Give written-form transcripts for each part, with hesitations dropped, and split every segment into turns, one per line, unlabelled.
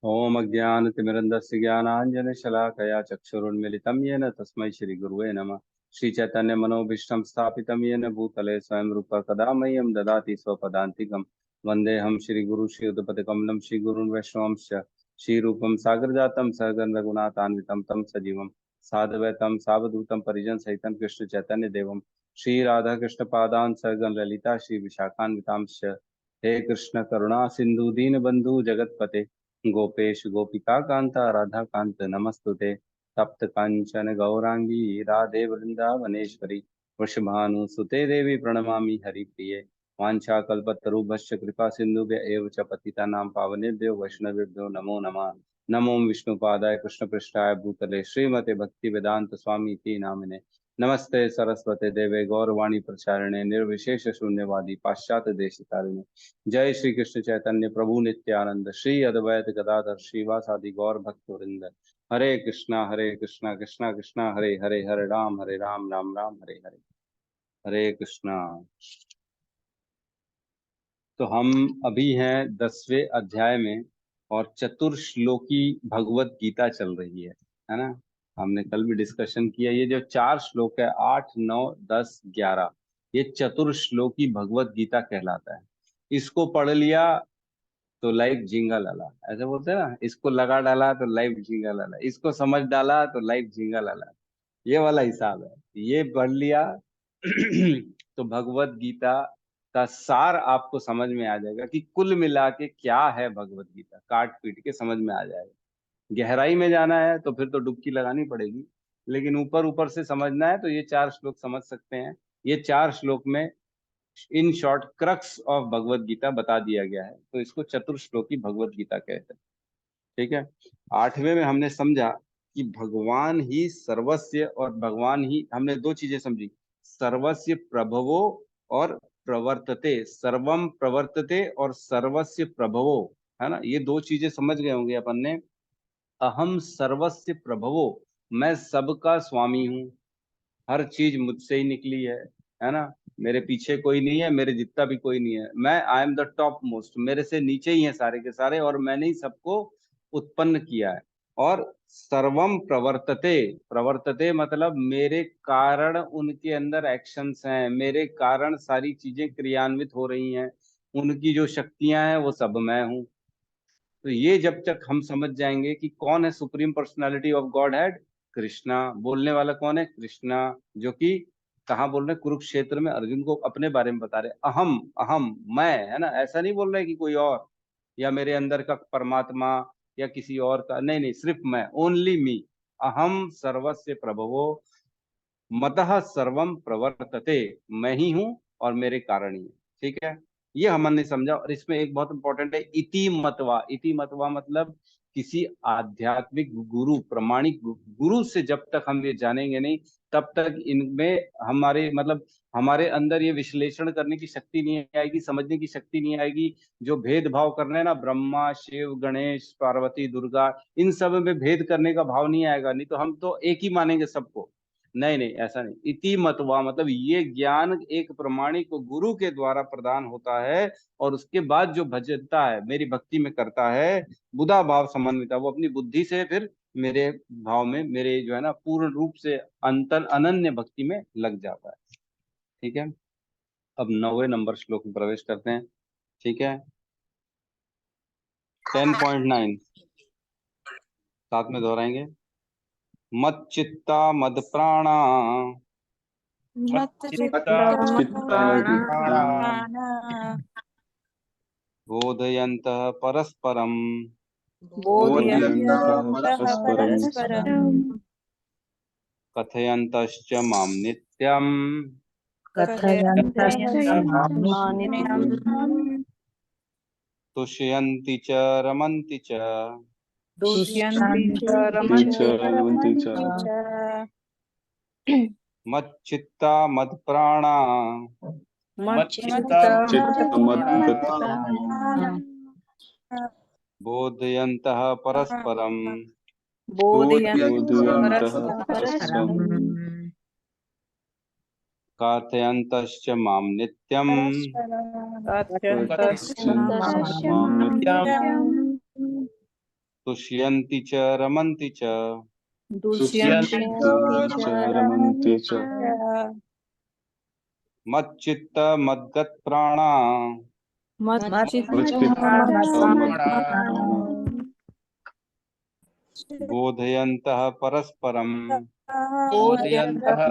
ओम अज्ञानतिमिरन्धस्य ज्ञानाञ्जनशलाकया चक्षुरुन्मिलितं येन तस्मै श्रीगुरुवे नमः। श्रीचैतन्यमनोभीष्टं स्थापितं येन भूतले स्वयं रूप कदा मह्यं ददाति स्वपदान्तिकं। वन्देऽहं श्रीगुरु श्रीयुतपतिकमलं श्रीगुरुन् वैष्णवंश्च श्रीरूपं सागरजातं सहगण रघुनाथान्वितं तं सजीवं साधवैतं सावधूतं परिजनसहितं कृष्ण चैतन्य देवं श्रीराधाकृष्णपादान् सहगण ललिता श्री विशाखान्वितांश्च। हे कृष्ण करुणा सिंधु दीनबंधु जगतपते गोपेश गोपिका कांता राधा कांत नमस्तुते। तप्त कांचन गौरांगी राधे वृंदावनेश्वरी वृषभानुसुते देवी प्रणमामि हरिप्रिये। वाञ्छाकल्पतरुभ्यश्च कृपा सिन्धुभ्य एव च पतितानां पावनेभ्यो वैष्णवेभ्यो नमो नमः। नमो विष्णुपादाय कृष्णपृष्ठाय भूतले श्रीमते भक्ति वेदांत स्वामी इति नामिने। नमस्ते सरस्वते देवे गौरवाणी प्रचारिणे निर्विशेष शून्यवादी पाश्चात्य देशतारिणे। जय श्री कृष्ण चैतन्य प्रभु नित्यानंद श्री अद्वैत गदाधर श्रीवासादि गौर भक्त वृंद। हरे कृष्णा कृष्णा कृष्णा हरे हरे, हरे राम राम राम हरे हरे। हरे कृष्णा। तो हम अभी हैं 10वें अध्याय में और चतुर्श्लोकी भगवत गीता चल रही है ना। हमने कल भी डिस्कशन किया, ये जो 4 श्लोक है 8 9 10 11, ये चतुर्श्लोकी भगवत गीता कहलाता है। इसको पढ़ लिया तो लाइफ झींगा लाला, ऐसे बोलते हैं ना, इसको लगा डाला तो लाइफ झींगा लाला, इसको समझ डाला तो लाइफ झींगा लाला। ये वाला हिसाब है। ये पढ़ लिया तो भगवत गीता का सार आपको समझ में आ जाएगा कि कुल मिला के क्या है भगवत गीता, काट पीट के समझ में आ जाएगा। गहराई में जाना है तो फिर तो डुबकी लगानी पड़ेगी, लेकिन ऊपर ऊपर से समझना है तो ये 4 श्लोक समझ सकते हैं। ये 4 श्लोक में in short crux of Bhagavad Gita बता दिया गया है, तो इसको चतुर्श्लोकी भगवत गीता कहते हैं। ठीक है। 8वें में हमने समझा कि भगवान ही सर्वस्व, और भगवान ही, हमने 2 चीजें समझी, सर्वस्व प्रभवो और प्रवर्तते, सर्वम प्रवर्तते और सर्वस्व प्रभवो, है ना। ये 2 चीजें समझ गए होंगे अपन ने। अहम सर्वस्व प्रभवो, मैं सबका स्वामी हूँ, हर चीज मुझसे ही निकली है ना। मेरे पीछे कोई नहीं है, मेरे जितना भी कोई नहीं है, मैं I am the top most, मेरे से नीचे ही है सारे के सारे, और मैंने ही सबको उत्पन्न किया है। और सर्वम प्रवर्तते, प्रवर्तते मतलब मेरे कारण उनके अंदर एक्शंस हैं, मेरे कारण सारी चीजें क्रियान्वित हो रही हैं, उनकी जो शक्तियां हैं वो सब मैं हूँ। तो ये जब तक हम समझ जाएंगे कि कौन है supreme personality of God head, Krishna. बोलने वाला कौन है, कृष्णा। जो कि कहाँ बोल रहे हैं, कुरुक्षेत्र में अर्जुन को अपने बारे में बता रहे, अहम अहम मैं, है ना। ऐसा नहीं बोल रहे कि कोई और, या मेरे अंदर का परमात्मा, या किसी और का, नहीं नहीं, सिर्फ मैं, ओनली मी। अहम सर्वस्य प्रभवो मतः सर्वम प्रवर्तते, मैं ही हूं और मेरे कारण ही है। ठीक है। ये हमने समझा। और इसमें एक बहुत इंपॉर्टेंट है, इति मतवा। इति मतवा मतलब किसी आध्यात्मिक गुरु, प्रमाणिक गुरु से जब तक हम ये जानेंगे नहीं, तब तक इनमें हमारे मतलब हमारे अंदर ये विश्लेषण करने की शक्ति नहीं आएगी, समझने की शक्ति नहीं आएगी। जो भेदभाव करना है ना, ब्रह्मा शिव गणेश पार्वती दुर्गा, इन सब में भेद करने का भाव नहीं आएगा, नहीं तो हम तो एक ही मानेंगे सबको। नहीं नहीं, ऐसा नहीं। इति मतवा मतलब ये ज्ञान एक प्रमाणिक गुरु के द्वारा प्रदान होता है, और उसके बाद जो भजता है, मेरी भक्ति में करता है, बुधा भाव समन्विता, वो अपनी बुद्धि से फिर मेरे भाव में, मेरे जो है ना पूर्ण रूप से अंतर अनन्य भक्ति में लग जाता है। ठीक है। अब 9वें नंबर श्लोक में प्रवेश करते हैं। ठीक है। 10.9 साथ में दोहराएंगे। मत चित्ता मद प्राणा बोधयन्तः परस्परम् कथयन्तश्च मां नित्यम् तुष्यन्ति च रमन्ति च मच्चित्ता मत्प्राणा बोधयन्तः परस्परम् कथयन्तश्च मां नित्यम् तुष्यन्ति च रमन्ति च
दुष्यन्ति च रमन्ति च
मच्चित्त मद्गत प्राणा
मच्चित्त
बोधयन्तः परस्परम्
बोधयन्तः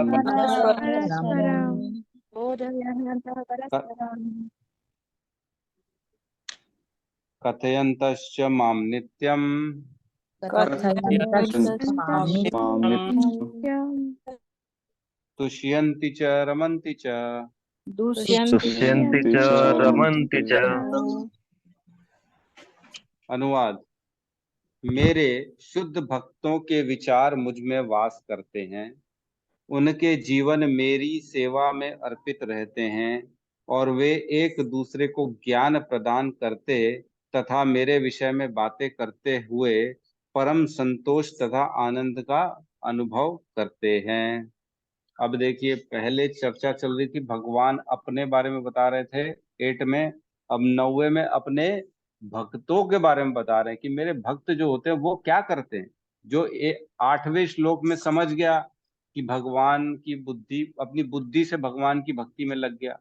कथयन्तश्च मां नित्यम् तुष्यन्ति च रमन्ति च।
दुष्यन्ति च रमन्ति च।
अनुवाद। मेरे शुद्ध भक्तों के विचार मुझ में वास करते हैं, उनके जीवन मेरी सेवा में अर्पित रहते हैं और वे एक दूसरे को ज्ञान प्रदान करते तथा मेरे विषय में बातें करते हुए परम संतोष तथा आनंद का अनुभव करते हैं। अब देखिए, पहले चर्चा चल रही थी, भगवान अपने बारे में बता रहे थे 8 में। अब 9वें में अपने भक्तों के बारे में बता रहे हैं कि मेरे भक्त जो होते हैं वो क्या करते हैं। जो 8वें श्लोक में समझ गया कि भगवान की बुद्धि, अपनी बुद्धि से भगवान की भक्ति में लग गया,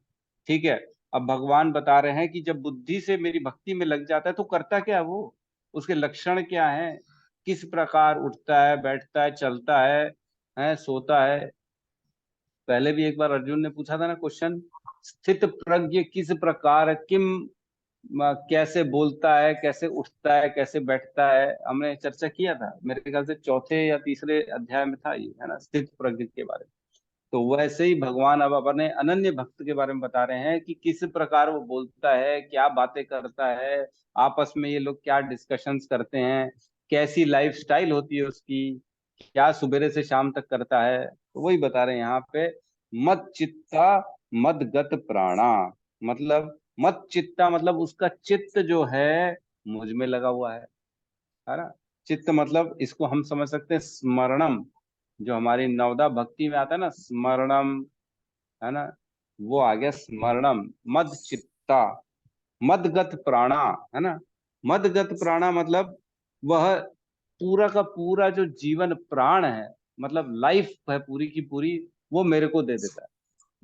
ठीक है। अब भगवान बता रहे हैं कि जब बुद्धि से मेरी भक्ति में लग जाता है तो करता क्या है वो, उसके लक्षण क्या है, किस प्रकार उठता है, बैठता है, चलता है, सोता है। पहले भी एक बार अर्जुन ने पूछा था ना क्वेश्चन, स्थित प्रज्ञ किस प्रकार किम, कैसे बोलता है, कैसे उठता है, कैसे बैठता है। हमने चर्चा किया था, मेरे ख्याल से चौथे या तीसरे अध्याय में था ये, है ना, स्थित प्रज्ञ के बारे में। तो वैसे ही भगवान अब अपने अनन्य भक्त के बारे में बता रहे हैं कि किस प्रकार वो बोलता है, क्या बातें करता है, आपस में ये लोग क्या डिस्कशंस करते हैं, कैसी लाइफ स्टाइल होती है उसकी, क्या सुबेरे से शाम तक करता है। तो वही बता रहे हैं यहाँ पे। मत चित्ता मद गत प्राणा, मतलब मत चित्ता मतलब उसका चित्त जो है मुझ में लगा हुआ है ना। चित्त मतलब इसको हम समझ सकते हैं स्मरणम, जो हमारी नवदा भक्ति में आता है ना स्मरणम, है ना, वो आ गया स्मरणम। मद चित्ता मदगत प्राणा, है ना। मदगत प्राणा मतलब वह पूरा का पूरा जो जीवन प्राण है, मतलब लाइफ है पूरी की पूरी, वो मेरे को दे देता है।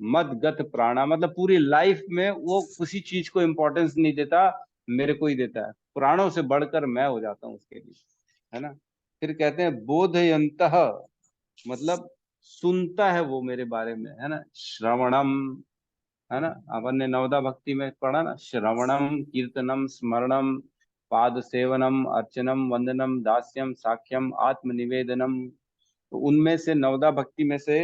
मदगत प्राणा मतलब पूरी लाइफ में वो किसी चीज को इंपॉर्टेंस नहीं देता, मेरे को ही देता है। प्राणों से बढ़कर मैं हो जाता हूँ उसके लिए, है ना। फिर कहते हैं बोधयंतः, मतलब सुनता है वो मेरे बारे में, है ना। श्रवणम, है ना, अपन ने नवदा भक्ति में पढ़ा ना, श्रवणम कीर्तनम स्मरणम पाद सेवनम अर्चनम वंदनम दास्यम साख्यम आत्मनिवेदनम। तो उनमें से नवदा भक्ति में से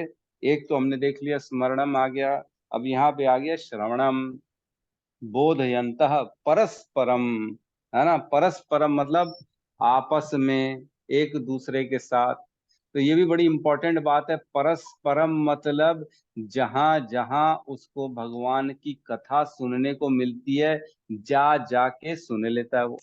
एक तो हमने देख लिया, स्मरणम आ गया। अब यहाँ पे आ गया श्रवणम। बोधयंतः परस्परम, है ना। परस्परम मतलब आपस में, एक दूसरे के साथ। तो ये भी बड़ी इंपॉर्टेंट बात है। परस्परम मतलब जहां जहां उसको भगवान की कथा सुनने को मिलती है, जा जाके सुन लेता है वो,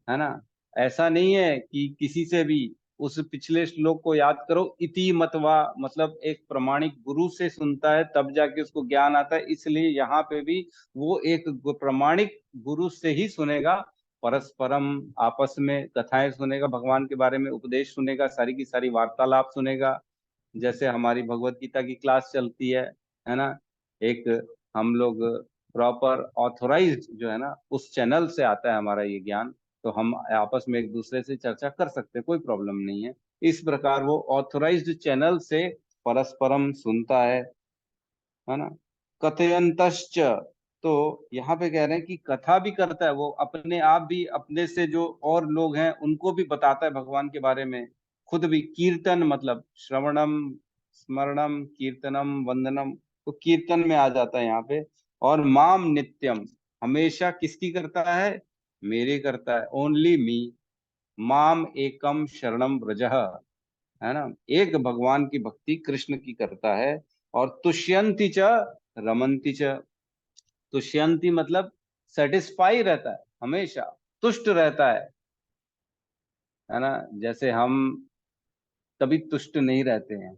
है ना। ऐसा नहीं है कि किसी से भी, उस पिछले श्लोक को याद करो, इति मतवा मतलब एक प्रमाणिक गुरु से सुनता है तब जाके उसको ज्ञान आता है। इसलिए यहाँ पे भी वो एक प्रमाणिक गुरु से ही सुनेगा। परस्परम आपस में कथाएं सुनेगा, भगवान के बारे में उपदेश सुनेगा, सारी की सारी वार्तालाप सुनेगा। जैसे हमारी भगवत गीता की क्लास चलती है ना। एक हम लोग प्रॉपर ऑथोराइज्ड जो है ना, उस चैनल से आता है हमारा ये ज्ञान। तो हम आपस में एक दूसरे से चर्चा कर सकते हैं, कोई प्रॉब्लम नहीं है। इस प्रकार वो ऑथोराइज्ड चैनल से परस्परम सुनता है ना। कथयंतश्च, तो यहाँ पे कह रहे हैं कि कथा भी करता है वो, अपने आप भी, अपने से जो और लोग हैं उनको भी बताता है भगवान के बारे में, खुद भी। कीर्तन मतलब श्रवणम स्मरणम कीर्तनम वंदनम, तो कीर्तन में आ जाता है यहाँ पे। और माम नित्यम, हमेशा किसकी करता है, मेरी करता है, ओनली मी। माम एकम शरणम व्रजः, है ना, एक भगवान की भक्ति कृष्ण की करता है। और तुष्यंति च रमंति च, तुष्यंति मतलब सेटिस्फाई रहता है, हमेशा तुष्ट रहता है ना। जैसे हम कभी तुष्ट नहीं रहते हैं,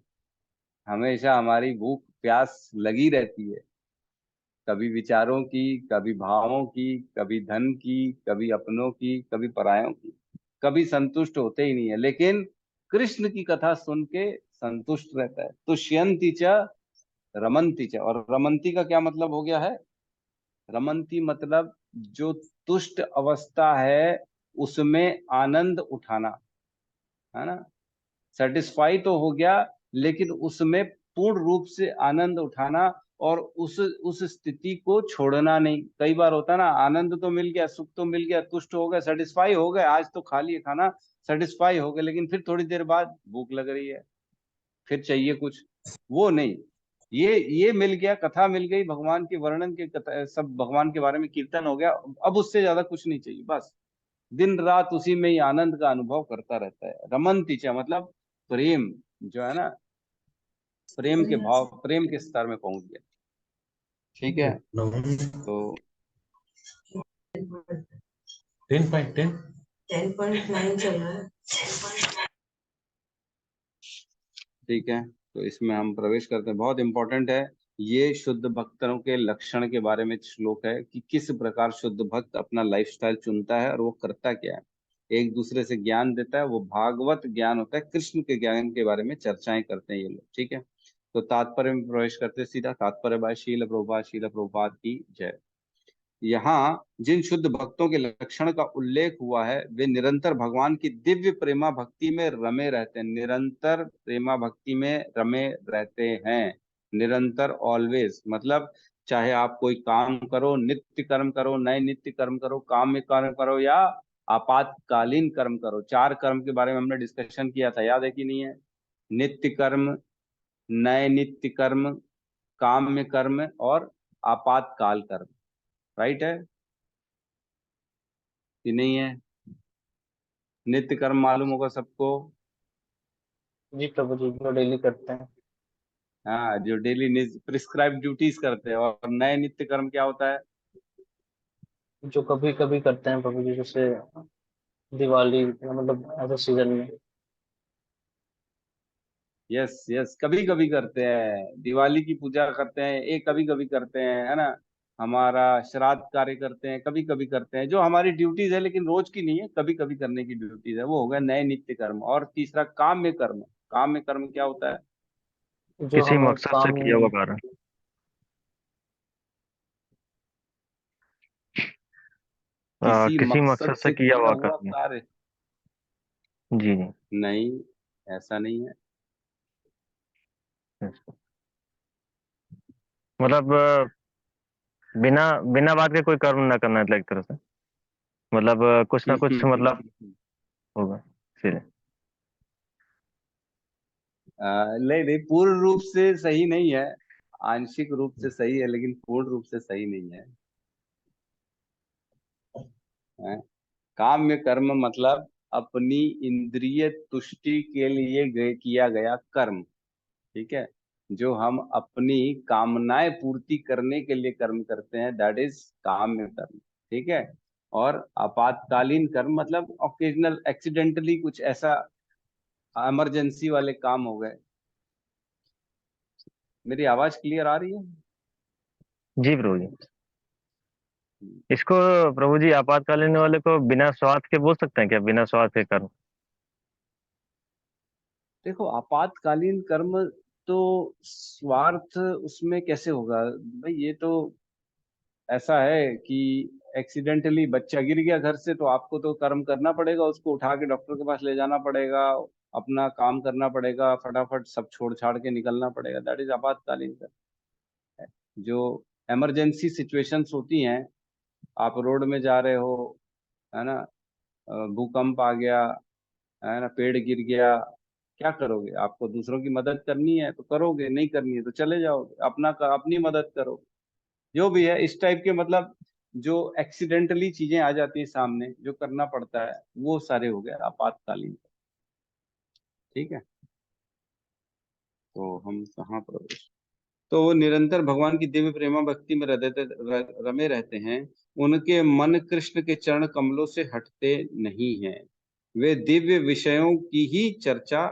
हमेशा हमारी भूख प्यास लगी रहती है, कभी विचारों की, कभी भावों की, कभी धन की, कभी अपनों की, कभी परायों की। कभी संतुष्ट होते ही नहीं है, लेकिन कृष्ण की कथा सुन के संतुष्ट रहता है। तुष्यंती च रमंती च, और रमंती का क्या मतलब हो गया है? रमंती मतलब जो तुष्ट अवस्था है उसमें आनंद उठाना, है ना। सेटिस्फाई तो हो गया, लेकिन उसमें पूर्ण रूप से आनंद उठाना, और उस स्थिति को छोड़ना नहीं। कई बार होता है ना, आनंद तो मिल गया, सुख तो मिल गया, तुष्ट हो गए, सेटिस्फाई हो गए, आज तो खा लिए खाना, सेटिस्फाई हो गए, लेकिन फिर थोड़ी देर बाद भूख लग रही है, फिर चाहिए कुछ। वो नहीं, ये मिल गया, कथा मिल गई, भगवान के वर्णन के कथा, सब भगवान के बारे में कीर्तन हो गया, अब उससे ज्यादा कुछ नहीं चाहिए, बस दिन रात उसी में ही आनंद का अनुभव करता रहता है। रमन तीचा मतलब प्रेम, जो है ना, प्रेम के भाव, प्रेम के स्तर में पहुंच गया। ठीक है, तो
10.10 10.9 चल रहा है।
ठीक है, तो इसमें हम प्रवेश करते हैं। बहुत इंपॉर्टेंट है, ये शुद्ध भक्तों के लक्षण के बारे में श्लोक है, कि किस प्रकार शुद्ध भक्त अपना लाइफस्टाइल चुनता है और वो करता क्या है। एक दूसरे से ज्ञान देता है, वो भागवत ज्ञान होता है, कृष्ण के ज्ञान के बारे में चर्चाएं करते हैं ये लोग। ठीक है, तो तात्पर्य में प्रवेश करते हैं सीधा। तात्पर्य बाय शील प्रभुपाद की जय। यहाँ जिन शुद्ध भक्तों के लक्षण का उल्लेख हुआ है, वे निरंतर भगवान की दिव्य प्रेमा भक्ति में रमे रहते हैं। निरंतर प्रेमा भक्ति में रमे रहते हैं, निरंतर, ऑलवेज, मतलब चाहे आप कोई काम करो, नित्य कर्म करो, नए नित्य कर्म करो, काम में कर्म करो, या आपातकालीन कर्म करो। चार कर्म के बारे में हमने डिस्कशन किया था, याद है कि नहीं है? नित्य कर्म, नए नित्य कर्म, काम में कर्म, और आपातकाल कर्म। राइट है कि नहीं है? नित्य कर्म मालूम होगा सबको।
जी प्रभु जी, जो डेली करते हैं।
हाँ, जो डेली प्रिस्क्राइब ड्यूटीज करते हैं। और नए नित्य कर्म क्या होता है?
जो कभी कभी करते हैं प्रभु जी, जैसे दिवाली मतलब ऐसे सीजन में।
यस यस, कभी कभी करते हैं, दिवाली की पूजा करते हैं, एक कभी कभी करते हैं, है ना। हमारा श्राद्ध कार्य करते हैं, कभी कभी करते हैं, जो हमारी ड्यूटीज है, लेकिन रोज की नहीं है, कभी कभी करने की ड्यूटीज है, वो हो गया नए नित्य कर्म। और तीसरा काम में कर्म। काम में कर्म क्या होता है?
जो
किसी
हम
मकसद से
काम
किया हुआ कार्य।
किसी
किसी
मकसद
मकसद से
से
किया
किया
हुआ
हुआ
कार्य।
कार्य।
जी जी।
नहीं, ऐसा नहीं है।
मतलब बिना बिना बात के कोई कर्म ना करना, मतलब एक तरह से, मतलब कुछ ना कुछ मतलब होगा फिर।
नहीं नहीं, पूर्ण रूप से सही नहीं है, आंशिक रूप से सही है, लेकिन पूर्ण रूप से सही नहीं है। हैं? काम में कर्म मतलब अपनी इंद्रिय तुष्टि के लिए किया गया कर्म। ठीक है, जो हम अपनी कामनाएं पूर्ति करने के लिए कर्म करते हैं, दैट इज काम में कर्म। ठीक है, और आपातकालीन कर्म मतलब ओकेजनल, एक्सीडेंटली कुछ ऐसा इमरजेंसी वाले काम हो गए। मेरी आवाज क्लियर आ रही है?
जी प्रभु जी। इसको प्रभु जी, आपातकालीन वाले को बिना स्वार्थ के बोल सकते हैं क्या? बिना स्वार्थ के कर्म।
देखो, आपातकालीन कर्म तो स्वार्थ उसमें कैसे होगा भाई? ये तो ऐसा है कि एक्सीडेंटली बच्चा गिर गया घर से, तो आपको तो कर्म करना पड़ेगा, उसको उठा के डॉक्टर के पास ले जाना पड़ेगा, अपना काम करना पड़ेगा, फटाफट सब छोड़ छाड़ के निकलना पड़ेगा, दैट इज आपातकालीन कर्म। जो इमरजेंसी सिचुएशंस होती हैं, आप रोड में जा रहे हो, है ना, भूकंप आ गया, है ना, पेड़ गिर गया, क्या करोगे? आपको दूसरों की मदद करनी है तो करोगे, नहीं करनी है तो चले जाओगे, अपनी मदद करो। जो भी है इस टाइप के, मतलब जो एक्सीडेंटली चीजें आ जाती हैं सामने, जो करना पड़ता है, वो सारे हो गए आपातकालीन। ठीक है, तो हम कहाँ प्रवेश, तो वो निरंतर भगवान की दिव्य प्रेमा भक्ति में रमे रहते हैं। उनके मन कृष्ण के चरण कमलों से हटते नहीं हैं, वे दिव्य विषयों की ही चर्चा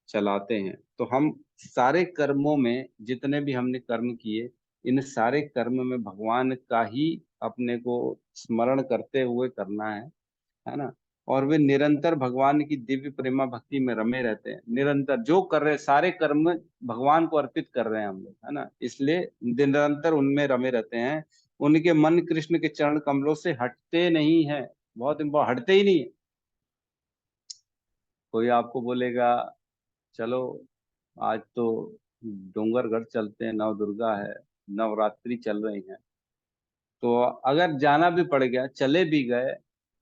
चलाते हैं। तो हम सारे कर्मों में, जितने भी हमने कर्म किए, इन सारे कर्म में भगवान का ही अपने को स्मरण करते हुए करना है ना। और वे निरंतर भगवान की दिव्य प्रेमा भक्ति में रमे रहते हैं। निरंतर जो कर रहे सारे कर्म भगवान को अर्पित कर रहे हैं हम लोग, है ना, इसलिए निरंतर उनमें रमे रहते हैं। उनके मन कृष्ण के चरण कमलों से हटते नहीं है, बहुत इम्पोर्टेंट, हटते ही नहीं है। कोई आपको बोलेगा चलो आज तो डोंगरगढ़ चलते हैं, नव दुर्गा है, नवरात्रि चल रही है, तो अगर जाना भी पड़ गया, चले भी गए,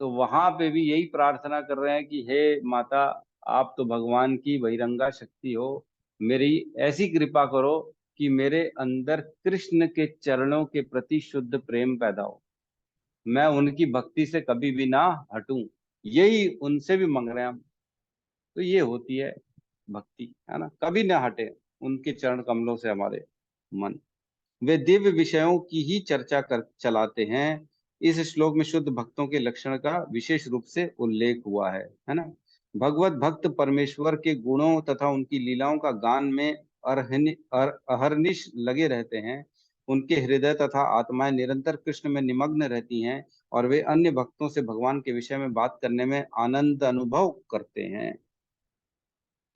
तो वहां पे भी यही प्रार्थना कर रहे हैं कि हे माता, आप तो भगवान की बहिरंगा शक्ति हो, मेरी ऐसी कृपा करो कि मेरे अंदर कृष्ण के चरणों के प्रति शुद्ध प्रेम पैदा हो, मैं उनकी भक्ति से कभी भी ना हटूं। यही उनसे भी मांग रहे हैं हम। तो ये होती है भक्ति, है ना, कभी ना हटे उनके चरण कमलों से हमारे मन। वे दिव्य विषयों की ही चर्चा कर चलाते हैं। इस श्लोक में शुद्ध भक्तों के लक्षण का विशेष रूप से उल्लेख हुआ है ना। भगवत भक्त परमेश्वर के गुणों तथा उनकी लीलाओं का गान में अहर्निश लगे रहते हैं। उनके हृदय तथा आत्माएं निरंतर कृष्ण में निमग्न रहती हैं और वे अन्य भक्तों से भगवान के विषय में बात करने में आनंद अनुभव करते हैं।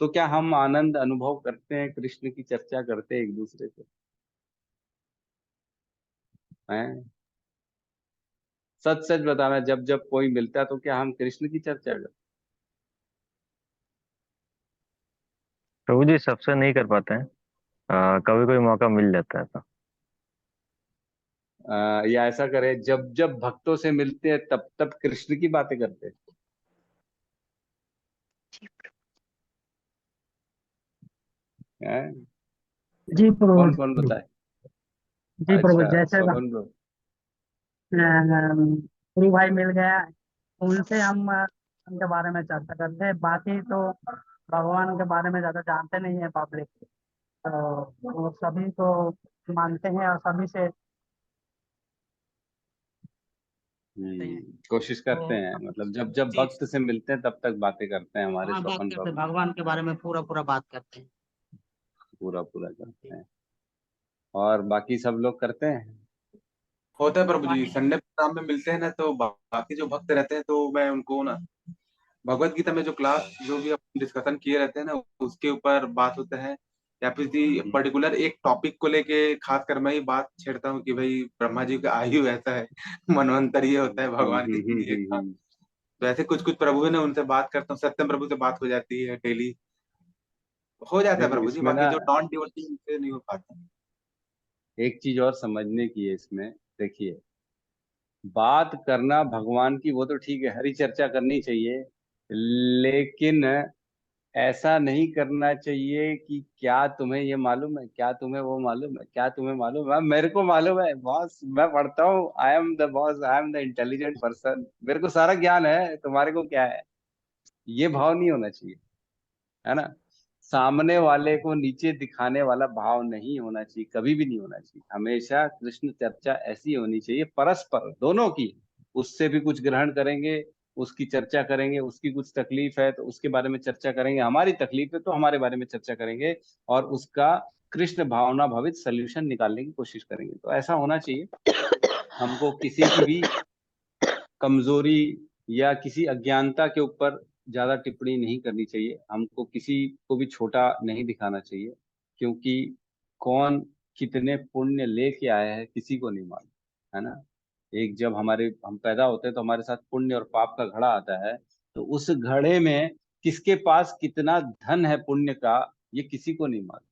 तो क्या हम आनंद अनुभव करते हैं, कृष्ण की चर्चा करते हैं एक दूसरे से? हैं? सच सच बताना, जब जब कोई मिलता है तो क्या हम कृष्ण की चर्चा करते
प्रभु जी सबसे नहीं कर पाते हैं, कभी कोई मौका मिल जाता है तो।
या ऐसा करें, जब जब भक्तों से मिलते हैं तब तब कृष्ण की बातें करते हैं?
जी प्रभु।
कौन कौन बताए?
जी प्रभु,
अच्छा,
जैसे
सोहन ब्रो।
गुरु भाई मिल गया, उनसे हम उनके बारे में चर्चा करते हैं। बाकी तो भगवान के बारे में ज्यादा जानते नहीं है पब्लिक, तो वो सभी को मानते हैं और सभी से करते हैं।
कोशिश करते
तो
हैं, मतलब जब जब
जी,
भक्त से मिलते हैं तब तक बातें करते हैं हमारे
हाँ, बात
स्वपन
करते हैं,
प्रभु।
भगवान के बारे में पूरा पूरा बात करते हैं।
पूरा पूरा करते हैं। और बाकी सब लोग करते हैं।
होता है प्रभु जी,
बाकी
संडे प्रोग्राम में मिलते हैं ना, तो बाकी जो भक्त रहते हैं तो मैं उनको ना भगवत गीता में जो क्लास जो भी अपन डिस्कशन किए रहते हैं ना, उसके ऊपर बात होता है, या फिर किसी पर्टिकुलर एक टॉपिक को लेके खासकर मैं ही बात छेड़ता हूँ कि भाई ब्रह्मा जी का आयु ऐसा है, मनवंतर ये होता है, भगवान की ये था। तो ऐसे कुछ कुछ प्रभु ने उनसे बात करता हूँ, सत्यम प्रभु से बात हो जाती है डेली, हो जाता है
देखो
प्रभु जी।
इसमें
बाकी
ना
जो नॉन डिवोटी उनसे नहीं हो पाता।
एक चीज और समझने की है इसमें। देखिए, बात करना भगवान की वो तो ठीक है, हरी चर्चा करनी चाहिए, लेकिन ऐसा नहीं करना चाहिए कि क्या तुम्हें ये मालूम है, क्या तुम्हें वो मालूम है, क्या तुम्हें मालूम है, मेरे को मालूम है बॉस, मैं पढ़ता हूँ, I am the boss, I am the intelligent person, मेरे को सारा ज्ञान है, तुम्हारे को क्या है। ये भाव नहीं होना चाहिए, है ना। सामने वाले को नीचे दिखाने वाला भाव नहीं होना चाहिए, कभी भी नहीं होना चाहिए। हमेशा कृष्ण चर्चा ऐसी होनी चाहिए, परस्पर दोनों की। उससे भी कुछ ग्रहण करेंगे, उसकी चर्चा करेंगे, उसकी कुछ तकलीफ है तो उसके बारे में चर्चा करेंगे, हमारी तकलीफ है तो हमारे बारे में चर्चा करेंगे, और उसका कृष्ण भावना भावित सोल्यूशन निकालने की कोशिश करेंगे। तो ऐसा होना चाहिए। हमको किसी की भी कमजोरी या किसी अज्ञानता के ऊपर ज्यादा टिप्पणी नहीं करनी चाहिए, हमको किसी को भी छोटा नहीं दिखाना चाहिए, क्योंकि कौन कितने पुण्य लेके आया है किसी को नहीं मालूम, है ना। एक जब हम पैदा होते हैं तो हमारे साथ पुण्य और पाप का घड़ा आता है, तो उस घड़े में किसके पास कितना धन है पुण्य का, ये किसी को नहीं मालूम,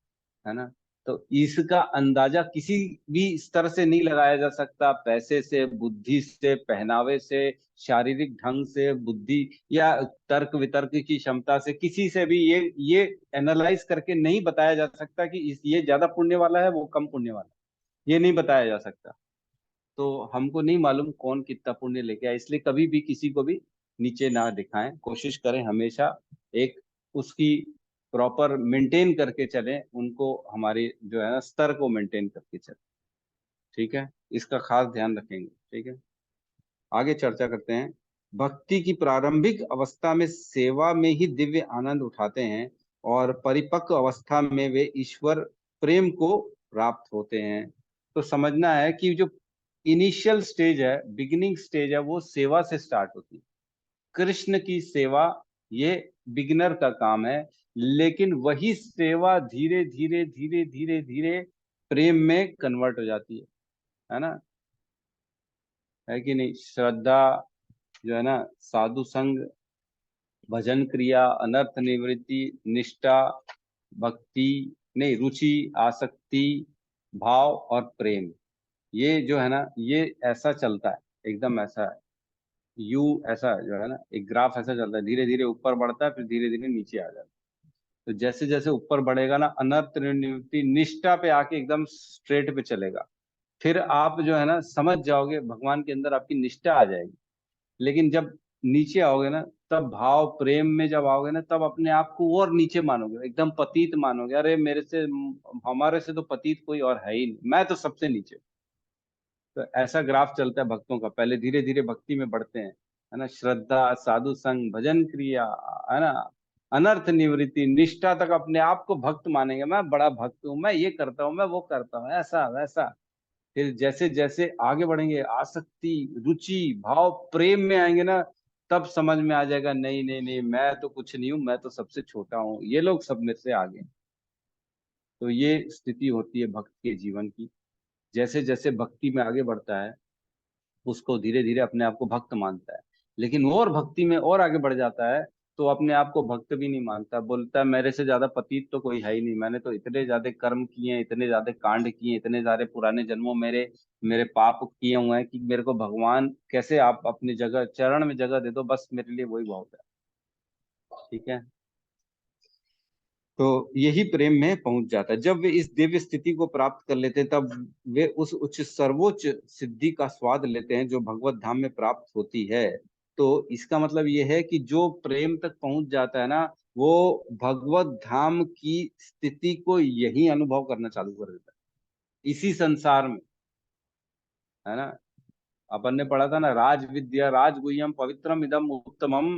है ना। तो इसका अंदाजा किसी भी स्तर से नहीं लगाया जा सकता, पैसे से, बुद्धि से, पहनावे से, शारीरिक ढंग से, बुद्धि या तर्क वितर्क की क्षमता से, किसी से भी ये एनालाइज करके नहीं बताया जा सकता कि ये ज्यादा पुण्य वाला है, वो कम पुण्य वाला है, ये नहीं बताया जा सकता। तो हमको नहीं मालूम कौन कितना पुण्य लेके आया, इसलिए कभी भी किसी को भी नीचे ना दिखाएं, कोशिश करें हमेशा एक उसकी प्रॉपर मेंटेन करके चलें, उनको हमारी जो है ना स्तर को मेंटेन करके चलें। ठीक है, इसका खास ध्यान रखेंगे। ठीक है, आगे चर्चा करते हैं। भक्ति की प्रारंभिक अवस्था में सेवा में ही दिव्य आनंद उठाते हैं और परिपक्व अवस्था में वे ईश्वर प्रेम को प्राप्त होते हैं। तो समझना है कि जो इनिशियल स्टेज है, बिगिनिंग स्टेज है, वो सेवा से स्टार्ट होती है। कृष्ण की सेवा ये बिगिनर का काम है, लेकिन वही सेवा धीरे धीरे धीरे धीरे धीरे प्रेम में कन्वर्ट हो जाती है ना, है कि नहीं। श्रद्धा जो है ना, साधु संग, भजन क्रिया, अनर्थ निवृत्ति, निष्ठा, भक्ति नहीं, रुचि, आसक्ति, भाव और प्रेम, ये जो है ना, ये ऐसा चलता है, एकदम ऐसा है। यू ऐसा जो है ना, एक ग्राफ ऐसा चलता है, धीरे धीरे ऊपर बढ़ता है, फिर धीरे धीरे नीचे आ जाता है। तो जैसे जैसे ऊपर बढ़ेगा ना, अनर्थ निवृत्ति निष्ठा पे आके एकदम स्ट्रेट पे चलेगा, फिर आप जो है ना समझ जाओगे, भगवान के अंदर आपकी निष्ठा आ जाएगी। लेकिन जब नीचे आओगे ना, तब भाव प्रेम में जब आओगे ना, तब अपने आप को और नीचे मानोगे, एकदम पतित मानोगे, अरे मेरे से, हमारे से तो पतित कोई और है ही नहीं, मैं तो सबसे नीचे। तो ऐसा ग्राफ चलता है भक्तों का, पहले धीरे धीरे भक्ति में बढ़ते हैं, है ना, श्रद्धा, साधु संग, भजन क्रिया, है ना, अनर्थ निवृत्ति, निष्ठा तक अपने आप को भक्त मानेंगे, मैं बड़ा भक्त हूँ, मैं ये करता हूँ, मैं वो करता हूँ, ऐसा वैसा। फिर जैसे जैसे आगे बढ़ेंगे, आसक्ति, रुचि, भाव, प्रेम में आएंगे ना, तब समझ में आ जाएगा, नहीं नहीं नहीं, मैं तो कुछ नहीं हूँ, मैं तो सबसे छोटा हूँ, ये लोग सब मेरे से आगे हैं। तो ये स्थिति होती है भक्त के जीवन की। जैसे जैसे भक्ति में आगे बढ़ता है, उसको धीरे धीरे अपने आप को भक्त मानता है। लेकिन वो और भक्ति में और आगे बढ़ जाता है, तो अपने आप को भक्त भी नहीं मानता, बोलता है मेरे से ज्यादा पतित तो कोई है ही नहीं, मैंने तो इतने ज्यादा कर्म किए हैं, इतने ज्यादा कांड किए हैं, इतने ज्यादा पुराने जन्मों मेरे मेरे पाप किए हुए हैं कि मेरे को भगवान कैसे आप अपनी जगह चरण में जगह दे दो, बस मेरे लिए वही बहुत है। ठीक है, तो यही प्रेम में पहुंच जाता है। जब वे इस दिव्य स्थिति को प्राप्त कर लेते हैं, तब वे उस उच्च सर्वोच्च सिद्धि का स्वाद लेते हैं जो भगवत धाम में प्राप्त होती है। तो इसका मतलब यह है कि जो प्रेम तक पहुंच जाता है ना, वो भगवत धाम की स्थिति को यही अनुभव करना चालू कर देता है, इसी संसार में, है ना। अपन ने पढ़ा था ना, राज विद्या राजगुह्यम पवित्रम इदम उत्तमम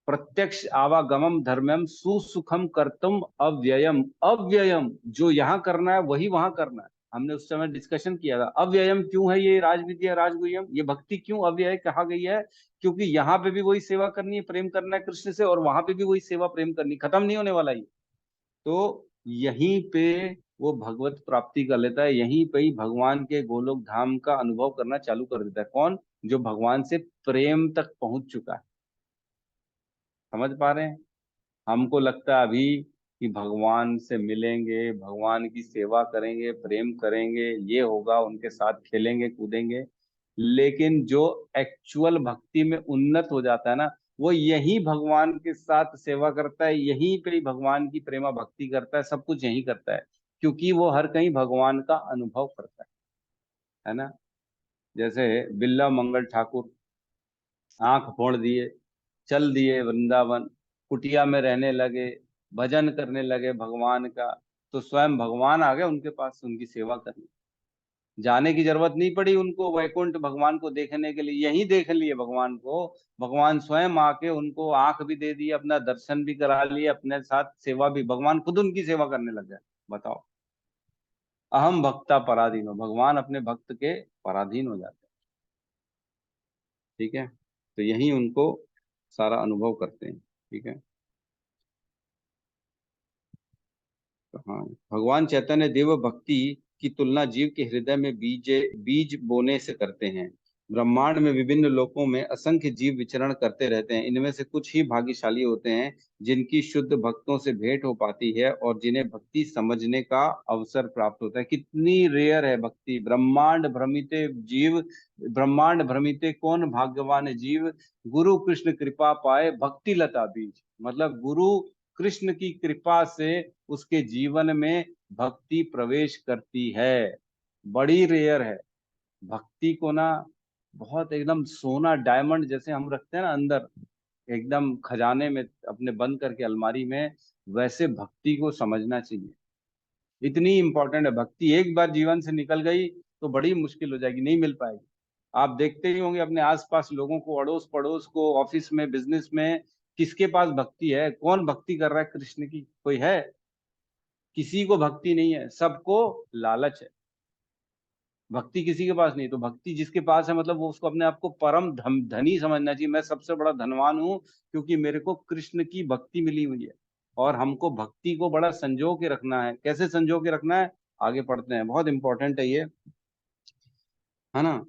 प्रत्यक्ष आवागमम धर्मम सुसुखम कर्तुम अव्ययम। अव्ययम जो यहाँ करना है वही वहां करना है। हमने उस समय डिस्कशन किया था, अव्ययम क्यों है ये राज विद्या राजगुह्यम, ये भक्ति क्यों अव्यय कहा गई है, क्योंकि यहाँ पे भी वही सेवा करनी है, प्रेम करना है कृष्ण से, और वहां पे भी वही सेवा प्रेम करनी, खत्म नहीं होने वाला ये। तो यहीं पे वो भगवत प्राप्ति कर लेता है, यहीं पे ही भगवान के गोलोक धाम का अनुभव करना चालू कर देता है। कौन? जो भगवान से प्रेम तक पहुंच चुका है। समझ पा रहे हैं? हमको लगता है अभी कि भगवान से मिलेंगे, भगवान की सेवा करेंगे, प्रेम करेंगे, ये होगा, उनके साथ खेलेंगे कूदेंगे। लेकिन जो एक्चुअल भक्ति में उन्नत हो जाता है ना, वो यही भगवान के साथ सेवा करता है, यहीं पे ही भगवान की प्रेमा भक्ति करता है, सब कुछ यही करता है, क्योंकि वो हर कहीं भगवान का अनुभव करता है ना। जैसे बिल्ला मंगल ठाकुर आंख फोड़ दिए, चल दिए वृंदावन, कुटिया में रहने लगे, भजन करने लगे भगवान का, तो स्वयं भगवान आ गए उनके पास उनकी सेवा करने। जाने की जरूरत नहीं पड़ी उनको वैकुंठ भगवान को देखने के लिए, यहीं देख लिए भगवान को। भगवान स्वयं आके उनको आंख भी दे दी, अपना दर्शन भी करा लिए, अपने साथ सेवा भी, भगवान खुद उनकी सेवा करने लग गए। बताओ, अहम भक्ता पराधीन हो, भगवान अपने भक्त के पराधीन हो जाते हैं। ठीक है, तो यही उनको सारा अनुभव करते हैं। ठीक है, तो हाँ, भगवान चैतन्य देव भक्ति की तुलना जीव के हृदय में बीज बीज बोने से करते हैं। ब्रह्मांड में विभिन्न लोकों में असंख्य जीव विचरण करते रहते हैं, इनमें से कुछ ही भाग्यशाली होते हैं जिनकी शुद्ध भक्तों से भेंट हो पाती है और जिन्हें भक्ति समझने का अवसर प्राप्त होता है। कितनी रेयर है भक्ति। ब्रह्मांड भ्रमिते जीव, ब्रह्मांड भ्रमिते कौन भाग्यवान है जीव, गुरु कृष्ण कृपा पाए भक्ति लता बीज। मतलब गुरु कृष्ण की कृपा से उसके जीवन में भक्ति प्रवेश करती है। बड़ी रेयर है भक्ति को ना, बहुत एकदम सोना डायमंड जैसे हम रखते हैं ना अंदर, एकदम खजाने में अपने बंद करके अलमारी में, वैसे भक्ति को समझना चाहिए। इतनी इंपॉर्टेंट है भक्ति। एक बार जीवन से निकल गई तो बड़ी मुश्किल हो जाएगी, नहीं मिल पाएगी। आप देखते ही होंगे अपने आसपास लोगों को, अड़ोस पड़ोस को, ऑफिस में, बिजनेस में, किसके पास भक्ति है? कौन भक्ति कर रहा है कृष्ण की? कोई है? किसी को भक्ति नहीं है, सबको लालच है। भक्ति किसी के पास नहीं, तो भक्ति जिसके पास है मतलब वो उसको अपने आप को परम धनी समझना चाहिए। मैं सबसे बड़ा धनवान हूँ क्योंकि मेरे को कृष्ण की भक्ति मिली हुई है। और हमको भक्ति को बड़ा संजो के रखना है। कैसे संजो के रखना है, आगे पढ़ते हैं, बहुत इंपॉर्टेंट है ये, है ना।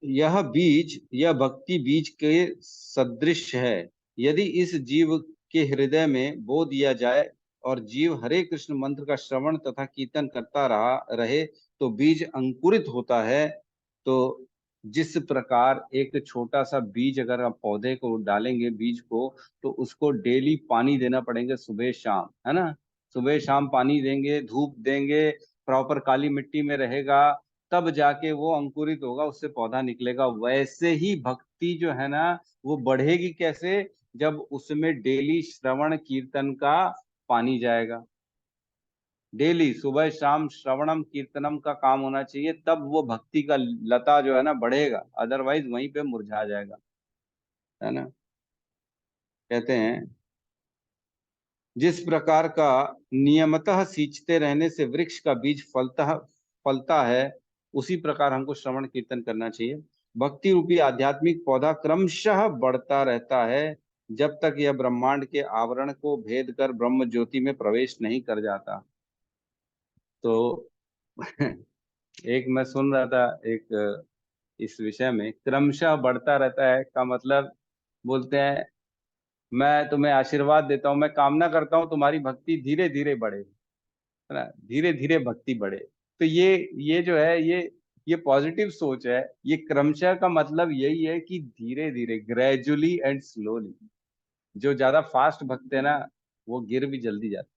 यह बीज, यह भक्ति बीज के सदृश है। यदि इस जीव के हृदय में बो दिया जाए और जीव हरे कृष्ण मंत्र का श्रवण तथा कीर्तन करता रहे तो बीज अंकुरित होता है। तो जिस प्रकार एक छोटा सा बीज अगर आप पौधे को डालेंगे बीज को, तो उसको डेली पानी देना पड़ेगा, सुबह शाम, है ना। सुबह शाम पानी देंगे, धूप देंगे, प्रॉपर काली मिट्टी में रहेगा, तब जाके वो अंकुरित होगा, उससे पौधा निकलेगा। वैसे ही भक्ति जो है ना वो बढ़ेगी कैसे, जब उसमें डेली श्रवण कीर्तन का पानी जाएगा। डेली सुबह शाम श्रवणम कीर्तनम का काम होना चाहिए, तब वो भक्ति का लता जो है ना बढ़ेगा, अदरवाइज वहीं पे मुरझा जाएगा, है ना। कहते हैं जिस प्रकार का नियमतः सींचते रहने से वृक्ष का बीज फलता फलता है, उसी प्रकार हमको श्रवण कीर्तन करना चाहिए। भक्ति रूपी आध्यात्मिक पौधा क्रमशः बढ़ता रहता है जब तक यह ब्रह्मांड के आवरण को भेद कर ब्रह्म ज्योति में प्रवेश नहीं कर जाता। तो एक मैं सुन रहा था एक इस विषय में, क्रमशः बढ़ता रहता है का मतलब, बोलते हैं मैं तुम्हें आशीर्वाद देता हूँ, मैं कामना करता हूँ तुम्हारी भक्ति धीरे धीरे बढ़े, है ना, धीरे धीरे भक्ति बढ़े। तो ये जो है ये पॉजिटिव सोच है। ये क्रमशः का मतलब यही है कि धीरे धीरे, ग्रेजुअली एंड स्लोली। जो ज्यादा फास्ट भक्त है ना वो गिर भी जल्दी जाते,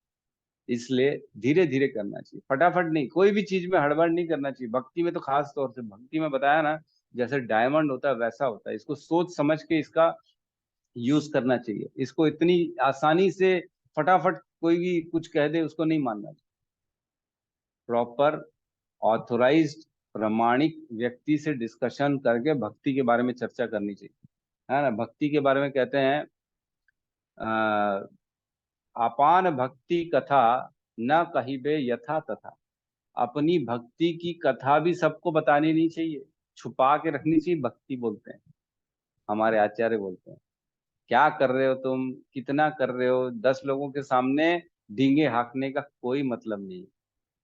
इसलिए धीरे धीरे करना चाहिए, फटाफट नहीं, कोई भी चीज में हड़बड़ नहीं करना चाहिए। भक्ति में तो खास तौर से, भक्ति में बताया ना जैसे डायमंड होता है वैसा होता है, इसको सोच समझ के इसका यूज करना चाहिए। इसको इतनी आसानी से फटाफट कोई भी कुछ कह दे उसको नहीं मानना चाहिए। प्रॉपर ऑथोराइज्ड प्रमाणिक व्यक्ति से डिस्कशन करके भक्ति के बारे में चर्चा करनी चाहिए, है ना। भक्ति के बारे में कहते हैं अपान भक्ति कथा न कहिबे यथा तथा। अपनी भक्ति की कथा भी सबको बतानी नहीं चाहिए, छुपा के रखनी चाहिए, भक्ति बोलते हैं, हमारे आचार्य बोलते हैं। क्या कर रहे हो तुम, कितना कर रहे हो, 10 लोगों के सामने डींगे हाँकने का कोई मतलब नहीं।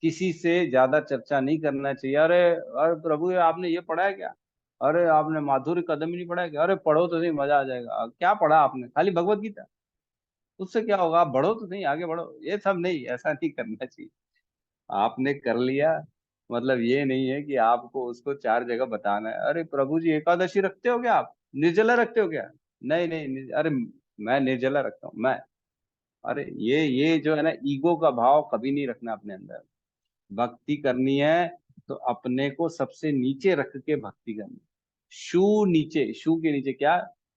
किसी से ज्यादा चर्चा नहीं करना चाहिए। अरे अरे प्रभु ये आपने ये पढ़ा है क्या, अरे आपने माधुर्य कदम ही नहीं पढ़ा है क्या, अरे पढ़ो तो सही मजा आ जाएगा, क्या पढ़ा आपने, खाली भगवत गीता, उससे क्या होगा, आप बढ़ो तो सही, आगे बढ़ो। ये सब नहीं, ऐसा नहीं करना चाहिए। आपने कर लिया मतलब ये नहीं है कि आपको उसको 4 जगह बताना है। अरे प्रभु जी एकादशी रखते हो क्या, आप निर्जला रखते हो क्या, नहीं नहीं अरे मैं निर्जला रखता हूँ मैं। अरे ये जो है ना, ईगो का भाव कभी नहीं रखना अपने अंदर। भक्ति करनी है तो अपने को सबसे नीचे रख के भक्ति करनी। शू नीचे, शू के नीचे क्या,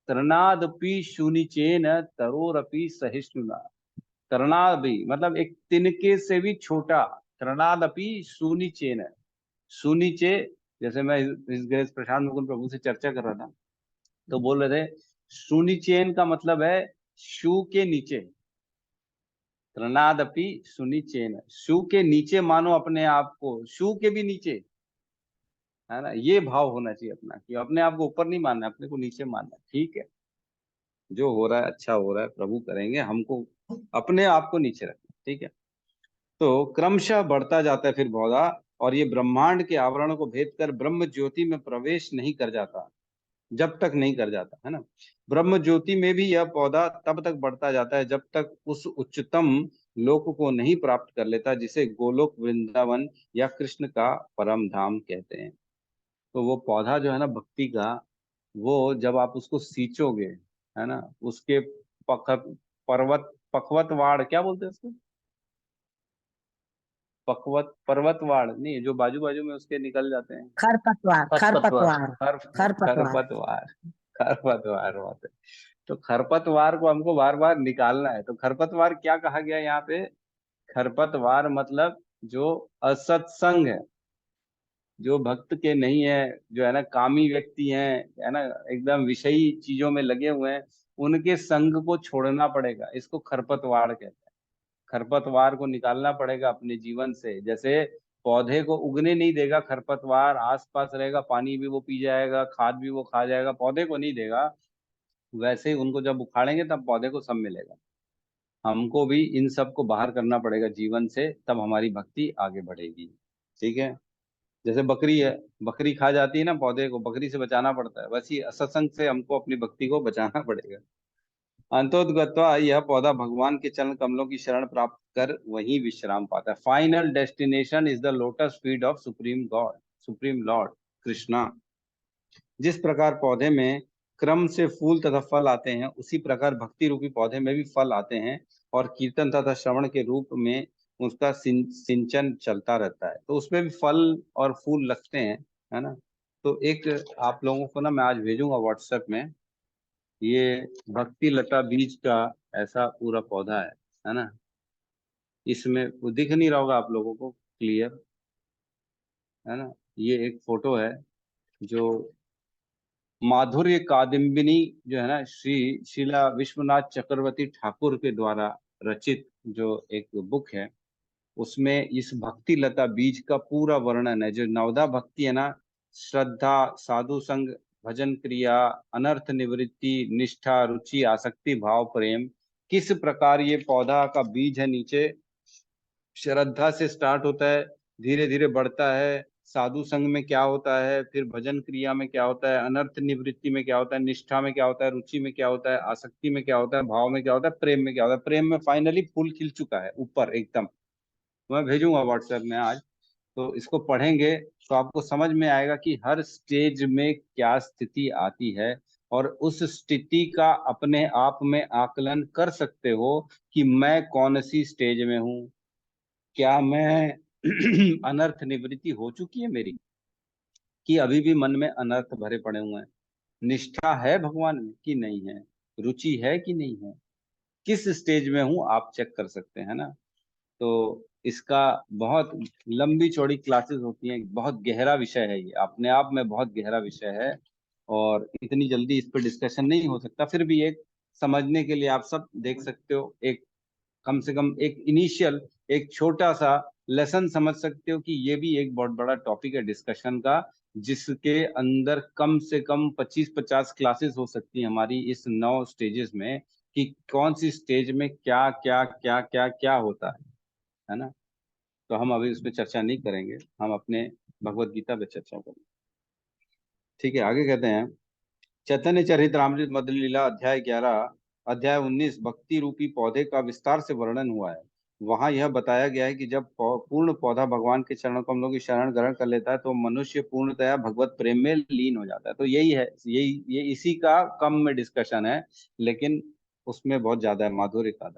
तरनादपि शूनिचेन तरोरपि सहिष्णुना। तरनाद भी मतलब एक तिनके से भी छोटा, तरनादपि शूनिचेन, शूनिचे। जैसे मैं इस गणेश प्रशांत मुकुंद प्रभु से चर्चा कर रहा था तो बोल रहे थे शूनिचेन का मतलब है शू के नीचे, त्रनादपि सुनिचेन, शू के नीचे मानो अपने आप को, शू के भी नीचे, है ना। ये भाव होना चाहिए अपना कि अपने आप को ऊपर नहीं मानना, अपने को नीचे मानना। ठीक है, जो हो रहा है अच्छा हो रहा है, प्रभु करेंगे, हमको अपने आप को नीचे रखना। ठीक है, तो क्रमशः बढ़ता जाता है फिर पौधा, और ये ब्रह्मांड के आवरणों को भेद कर ब्रह्म ज्योति में प्रवेश नहीं कर जाता, जब तक नहीं कर जाता, है ना। ब्रह्म ज्योति में भी यह पौधा तब तक बढ़ता जाता है जब तक उस उच्चतम लोक को नहीं प्राप्त कर लेता जिसे गोलोक वृंदावन या कृष्ण का परम धाम कहते हैं। तो वो पौधा जो है ना भक्ति का, वो जब आप उसको सींचोगे, है ना, उसके पख पखवतवाड़ क्या बोलते हैं उसको, पर्वतवाड़ नहीं, जो बाजू बाजू में उसके निकल जाते हैं,
खरपतवार खरपतवार
खर
खरपतवार
खरपतवार, खरपतवार बात है। तो खरपतवार को हमको बार बार निकालना है। तो खरपतवार क्या कहा गया यहाँ पे, खरपतवार मतलब जो असत्संग है, जो भक्त के नहीं है, जो है ना कामी व्यक्ति हैं, है ना, एकदम विषयी चीजों में लगे हुए हैं, उनके संग को छोड़ना पड़ेगा। इसको खरपतवार कहते हैं। खरपतवार को निकालना पड़ेगा अपने जीवन से। जैसे पौधे को उगने नहीं देगा, खरपतवार आसपास रहेगा, पानी भी वो पी जाएगा, खाद भी वो खा जाएगा, पौधे को नहीं देगा, वैसे ही उनको जब उखाड़ेंगे तब पौधे को सब मिलेगा। हमको भी इन सब को बाहर करना पड़ेगा जीवन से, तब हमारी भक्ति आगे बढ़ेगी। ठीक है। जैसे बकरी है, बकरी खा जाती है ना पौधे को, बकरी से बचाना पड़ता है, वैसे ही सत्संग से हमको अपनी भक्ति को बचाना पड़ेगा। अंतोदगत्वा यह पौधा भगवान के चरण कमलों की शरण प्राप्त कर वहीं विश्राम पाता है। Final destination is the lotus feet of supreme God, supreme Lord Krishna. जिस प्रकार पौधे में क्रम से फूल तथा फल आते हैं, उसी प्रकार भक्ति रूपी पौधे में भी फल आते हैं और कीर्तन तथा श्रवण के रूप में उसका सिंचन चलता रहता है, तो उसमें भी फल और फूल लगते हैं, है ना। तो एक आप लोगों को ना मैं आज भेजूंगा व्हाट्सएप में, ये भक्ति लता बीज का ऐसा पूरा पौधा है ना। इसमें वो दिख नहीं रहा होगा आप लोगों को क्लियर, है ना। ये एक फोटो है जो माधुर्य कादम्बिनी जो है ना, शीला विश्वनाथ चक्रवर्ती ठाकुर के द्वारा रचित जो एक बुक है, उसमें इस भक्ति लता बीज का पूरा वर्णन है। जो नवधा भक्ति है ना, श्रद्धा, साधु संग, भजन क्रिया, अनर्थ निवृत्ति, निष्ठा, रुचि, आसक्ति, भाव, प्रेम, किस प्रकार ये पौधा का बीज है नीचे, श्रद्धा से स्टार्ट होता है, धीरे धीरे बढ़ता है, साधु संग में क्या होता है, फिर भजन क्रिया में क्या होता है, अनर्थ निवृत्ति में क्या होता है, निष्ठा में क्या होता है, रुचि में क्या होता है, आसक्ति में क्या होता है, भाव में क्या होता है, प्रेम में क्या होता है। प्रेम में फाइनली फूल खिल चुका है ऊपर एकदम। मैं भेजूंगा व्हाट्सएप में आज, तो इसको पढ़ेंगे तो आपको समझ में आएगा कि हर स्टेज में क्या स्थिति आती है, और उस स्थिति का अपने आप में आकलन कर सकते हो कि मैं कौन सी स्टेज में हूँ। क्या मैं अनर्थ निवृत्ति हो चुकी है मेरी, कि अभी भी मन में अनर्थ भरे पड़े हुए हैं, निष्ठा है भगवान में कि नहीं है, रुचि है कि नहीं है, किस स्टेज में हूँ आप चेक कर सकते हैं ना। तो इसका बहुत लंबी चौड़ी क्लासेस होती हैं, बहुत गहरा विषय है ये, अपने आप में बहुत गहरा विषय है, और इतनी जल्दी इस पर डिस्कशन नहीं हो सकता। फिर भी एक समझने के लिए आप सब देख सकते हो, एक कम से कम एक इनिशियल एक छोटा सा लेसन समझ सकते हो कि ये भी एक बहुत बड़ा टॉपिक है डिस्कशन का, जिसके अंदर कम से कम 25-50 क्लासेस हो सकती है हमारी इस 9 स्टेजेस में, कि कौन सी स्टेज में क्या क्या क्या क्या क्या होता है ना। तो हम अभी उस पर चर्चा नहीं करेंगे, हम अपने भगवत गीता पे चर्चा करेंगे। ठीक है, आगे कहते हैं, चैतन्य चरितमृत मध्य लीला अध्याय 11 अध्याय 19 भक्ति रूपी पौधे का विस्तार से वर्णन हुआ है। वहां यह बताया गया है कि जब पूर्ण पौधा भगवान के चरणों कमलों की शरण ग्रहण कर लेता है, तो मनुष्य पूर्णतया भगवत प्रेम में लीन हो जाता है। तो यही है, ये इसी का कम में डिस्कशन है, लेकिन उसमें बहुत ज्यादा है माधुर्य का।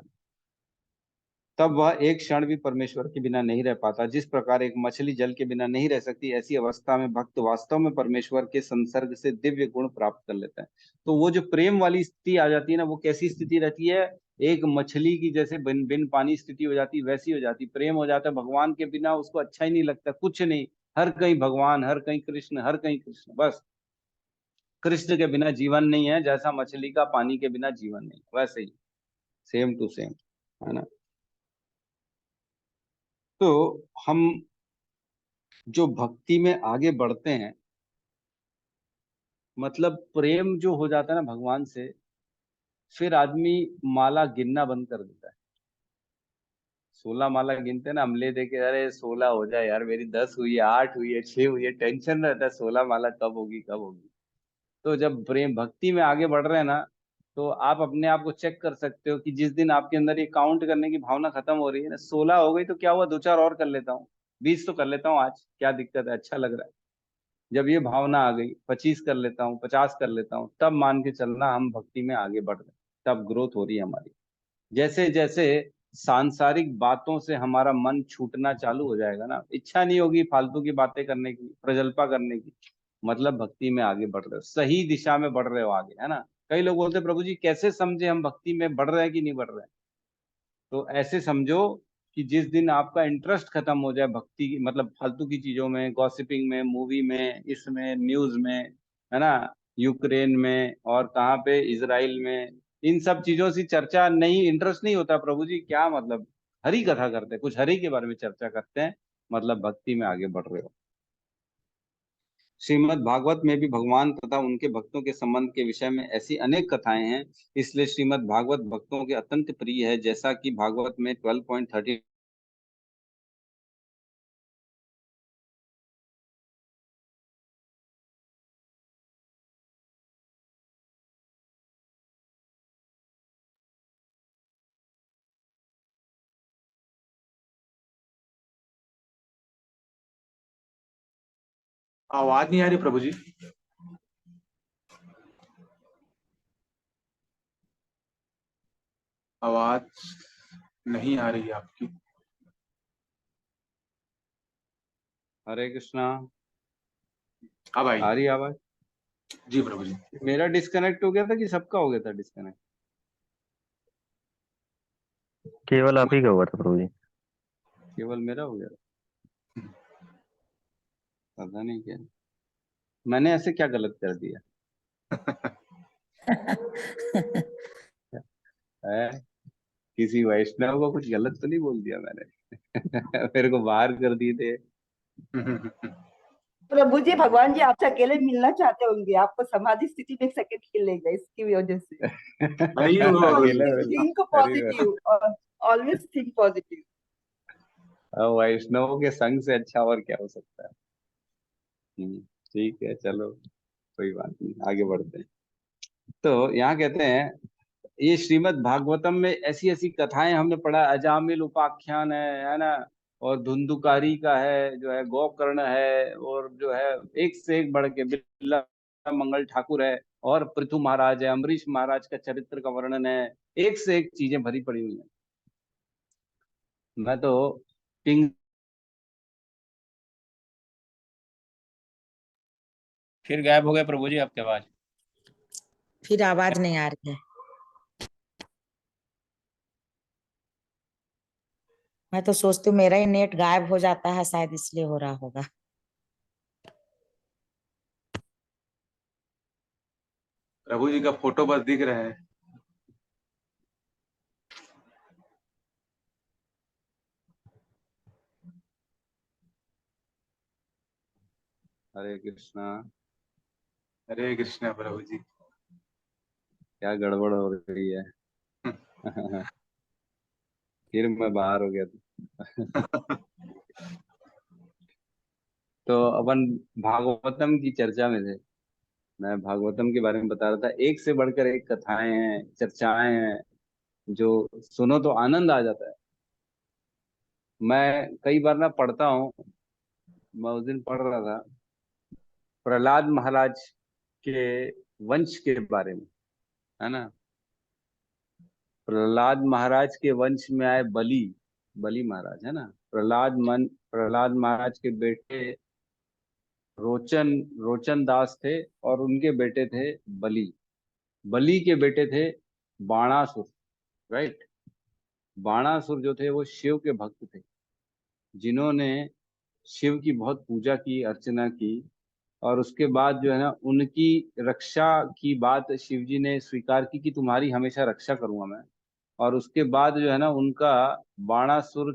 तब वह एक क्षण भी परमेश्वर के बिना नहीं रह पाता। जिस प्रकार एक मछली जल के बिना नहीं रह सकती, ऐसी अवस्था में भक्त वास्तव में परमेश्वर के संसर्ग से दिव्य गुण प्राप्त कर लेता है। तो वो जो प्रेम वाली स्थिति आ जाती है ना, वो कैसी स्थिति रहती है, एक मछली की जैसे बिन बिन पानी स्थिति हो जाती, वैसी हो जाती, प्रेम हो जाता है भगवान के बिना, उसको अच्छा ही नहीं लगता, कुछ नहीं, हर कहीं भगवान, हर कहीं कृष्ण, हर कहीं कृष्ण, बस कृष्ण के बिना जीवन नहीं है, जैसा मछली का पानी के बिना जीवन नहीं, वैसे ही सेम टू सेम, है ना। तो हम जो भक्ति में आगे बढ़ते हैं, मतलब प्रेम जो हो जाता है ना भगवान से, फिर आदमी माला गिनना बंद कर देता है। 16 माला गिनते हैं ना, हम ले दे के, अरे 16 हो जाए यार, मेरी 10 हुई है, 8 हुई है, 6 हुई है, टेंशन रहता है 16 माला कब होगी कब होगी। तो जब प्रेम भक्ति में आगे बढ़ रहे हैं ना, तो आप अपने आप को चेक कर सकते हो कि जिस दिन आपके अंदर ये काउंट करने की भावना खत्म हो रही है ना, 16 हो गई तो क्या हुआ, 2-4 और कर लेता हूँ, 20 तो कर लेता हूँ आज, क्या दिक्कत है, अच्छा लग रहा है। जब ये भावना आ गई, 25 कर लेता हूँ, 50 कर लेता हूँ, तब मान के चलना हम भक्ति में आगे बढ़ रहे हैं, तब ग्रोथ हो रही है हमारी। जैसे जैसे सांसारिक बातों से हमारा मन छूटना चालू हो जाएगा ना, इच्छा नहीं होगी फालतू की बातें करने की, प्रजल्पा करने की, मतलब भक्ति में आगे बढ़ रहे हो, सही दिशा में बढ़ रहे हो आगे, है ना। कई लोग बोलते हैं, प्रभु जी कैसे समझे हम भक्ति में बढ़ रहे हैं कि नहीं बढ़ रहे हैं। तो ऐसे समझो कि जिस दिन आपका इंटरेस्ट खत्म हो जाए भक्ति मतलब फालतू की चीजों में, गॉसिपिंग में, मूवी में, इसमें, न्यूज में, है ना, यूक्रेन में और कहाँ पे, इजराइल में, इन सब चीजों से चर्चा नहीं, इंटरेस्ट नहीं होता, प्रभु जी क्या मतलब, हरि कथा करते हैं, कुछ हरि के बारे में चर्चा करते हैं, मतलब भक्ति में आगे बढ़ रहे हो। श्रीमद् भागवत में भी भगवान तथा उनके भक्तों के संबंध के विषय में ऐसी अनेक कथाएं हैं, इसलिए श्रीमद् भागवत भक्तों के अत्यंत प्रिय है। जैसा कि भागवत में 12.30
आवाज नहीं आ रही प्रभु जी। आवाज नहीं आ रही है आपकी।
हरे कृष्णा।
अब आई।
आ रही आवाज?
जी प्रभु जी।
मेरा डिस्कनेक्ट हो गया था कि सबका हो गया था डिस्कनेक्ट?
केवल आप ही का हुआ था प्रभु जी।
केवल मेरा हो गया? पता नहीं क्या मैंने ऐसे क्या गलत कर दिया है? किसी वैष्णव को कुछ गलत तो नहीं बोल दिया मैंने? मेरे को बाहर कर दिए थे।
प्रभु जी, भगवान जी आपसे अकेले मिलना चाहते होंगे, आपको समाधि स्थिति में एक सेकंड के लिए ले गए इसकी वजह से।
नहीं वो
अकेले
थिंक
अरे
पॉजिटिव, ऑलवेज थिंक पॉजिटिव।
वैष्णव के संग से अच्छा और क्या हो सकता है। ठीक है, चलो कोई बात नहीं, आगे बढ़ते हैं। तो यहाँ कहते हैं ये श्रीमद् भागवतम में ऐसी ऐसी कथाएं हमने पढ़ा। अजामिल उपाख्यान है ना, और धुंधुकारी का है, जो है गोकर्ण है, और जो है एक से एक बढ़ के बिरला मंगल ठाकुर है, और पृथु महाराज है, अम्बरीश महाराज का चरित्र का वर्णन है, एक से एक चीजें भरी पड़ी हुई हैं। मैं तो किंग
फिर गायब हो गए प्रभु जी आपके आवाज।
फिर आवाज नहीं आ रही है। मैं तो सोचती हूँ मेरा ही नेट गायब हो जाता है, शायद इसलिए हो रहा होगा।
प्रभु जी का फोटो बस दिख रहा है।
हरे कृष्णा।
हरे कृष्णा प्रभु जी।
क्या गड़बड़ हो रही है? फिर मैं बाहर हो गया था। तो अपन भागवतम की चर्चा में थे। मैं भागवतम के बारे में बता रहा था। एक से बढ़कर एक कथाएं हैं, चर्चाएं हैं, जो सुनो तो आनंद आ जाता है। मैं कई बार ना पढ़ता हूँ। मैं उस दिन पढ़ रहा था प्रहलाद महाराज के वंश के बारे में, है ना। प्रहलाद महाराज के वंश में आए बलि, बलि महाराज, है ना। प्रहलाद महाराज के बेटे रोचन रोचन दास थे, और उनके बेटे थे बलि। बलि के बेटे थे बाणासुर, राइट। बाणासुर जो थे वो शिव के भक्त थे, जिन्होंने शिव की बहुत पूजा की, अर्चना की, और उसके बाद जो है ना उनकी रक्षा की बात शिव जी ने स्वीकार की कि तुम्हारी हमेशा रक्षा करूंगा मैं। और उसके बाद जो है ना उनका बाणासुर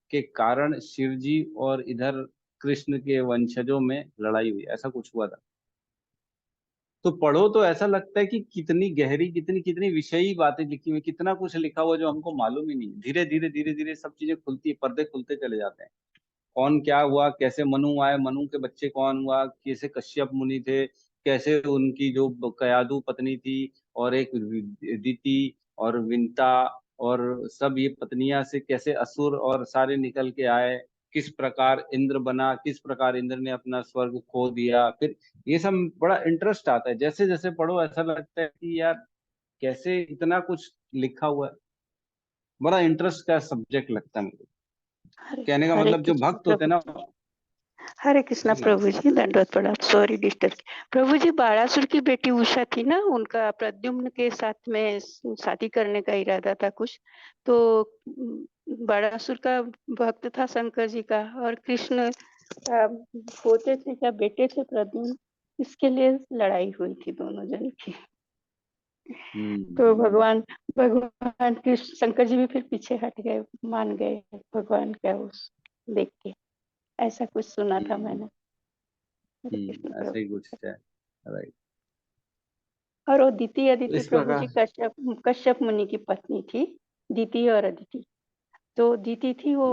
के कारण शिव जी और इधर कृष्ण के वंशजों में लड़ाई हुई, ऐसा कुछ हुआ था। तो पढ़ो तो ऐसा लगता है कि कितनी गहरी, कितनी कितनी विषयी बातें लिखी हुई, कितना कुछ लिखा हुआ जो हमको मालूम ही नहीं। धीरे धीरे धीरे धीरे सब चीजें खुलती, पर्दे खुलते चले जाते हैं। कौन क्या हुआ, कैसे मनु आए, मनु के बच्चे कौन हुआ, कैसे कश्यप मुनि थे, कैसे उनकी जो कयादु पत्नी थी, और एक दिति और विंता, और सब ये पत्नियां से कैसे असुर और सारे निकल के आए, किस प्रकार इंद्र बना, किस प्रकार इंद्र ने अपना स्वर्ग खो दिया। फिर ये सब बड़ा इंटरेस्ट आता है। जैसे जैसे पढ़ो ऐसा लगता है कि यार कैसे इतना कुछ लिखा हुआ है। बड़ा इंटरेस्ट का सब्जेक्ट लगता है मुझे। कहने का
हरे
मतलब जो
कृष्ण
भक्त होते हैं ना।
प्रभु। हरे कृष्णा
जी।
प्रभु जी, दंडवत प्रणाम, सॉरी डिस्टर्ब। प्रभु जी, बाणासुर की बेटी उषा थी ना, उनका प्रद्युम्न के साथ में शादी करने का इरादा था कुछ, तो बाणासुर का भक्त था शंकर जी का, और कृष्ण का पोते थे क्या, बेटे थे प्रद्युम्न, इसके लिए लड़ाई हुई थी दोनों जन की। तो भगवान कृष्ण शंकर जी भी फिर पीछे हट गए, मान गए भगवान का उस देख के, ऐसा कुछ सुना था मैंने। हरे कृष्ण
ऐसा
प्रभु।
ही कुछ है। राइट।
और वो अदिति
तो इस
प्रभु जी
प्रकार
कश्यप मुनि की पत्नी थी, दीति और अदिति। तो दीति थी वो